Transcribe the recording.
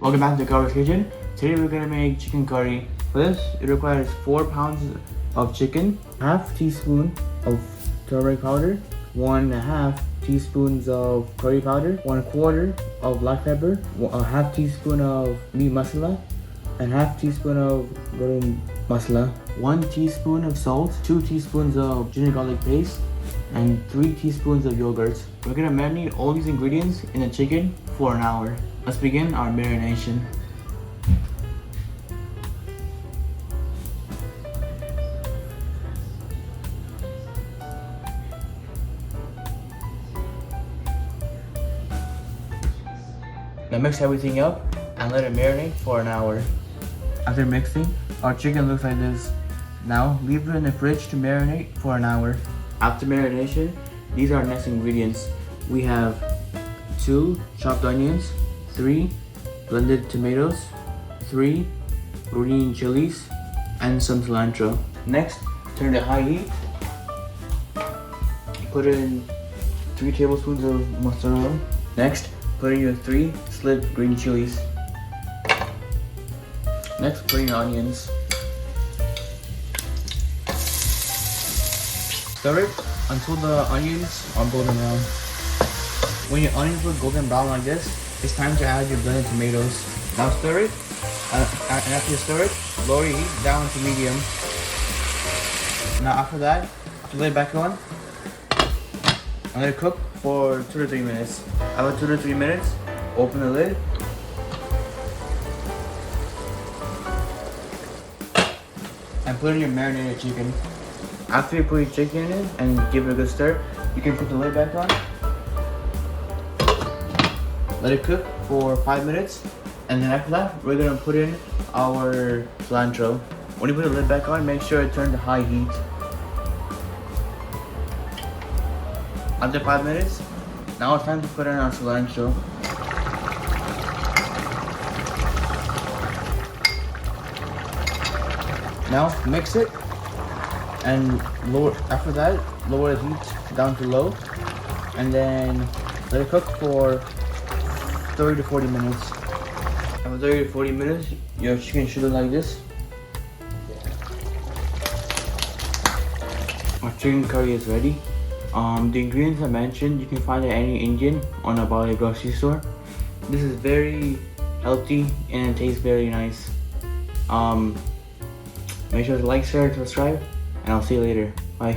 Welcome back to Garvit's Kitchen. Today we're gonna make chicken curry. For this, it requires 4 pounds of chicken, half teaspoon of turmeric powder, 1.5 teaspoons of curry powder, 1/4 of black pepper, a half teaspoon of meat masala, and half teaspoon of garam masala, 1 teaspoon of salt, 2 teaspoons of ginger garlic paste, and 3 teaspoons of yogurt. We're gonna marinate all these ingredients in the chicken for an hour. Let's begin our marination. Now mix everything up and let it marinate for an hour. After mixing, our chicken looks like this. Now leave it in the fridge to marinate for an hour. After marination, these are our next ingredients. We have 2 chopped onions, 3 blended tomatoes, 3 green chilies, and some cilantro. Next, turn to high heat. Put in 3 tablespoons of mustard oil. Next, put in your 3 slit green chilies. Next, put in your onions. Stir it until the onions are golden brown. When your onions look golden brown like this, it's time to add your blended tomatoes. Now stir it, and after you stir it, lower your heat down to medium. Now after that, lay it back on and let it cook for 2 to 3 minutes. After 2 to 3 minutes, open the lid. And put in your marinated chicken. After you put your chicken in and give it a good stir, you can put the lid back on. Let it cook for 5 minutes, and then after that, we're gonna put in our cilantro. When you put the lid back on, make sure it turns to high heat. After 5 minutes, now it's time to put in our cilantro. Now mix it, and after that, lower the heat down to low, and then let it cook for 30 to 40 minutes. After 30 to 40 minutes, your chicken should look like this. Our chicken curry is ready. The ingredients I mentioned, you can find at any Indian or a grocery store. This is very healthy and it tastes very nice. Make sure to like, share, and subscribe, and I'll see you later. Bye.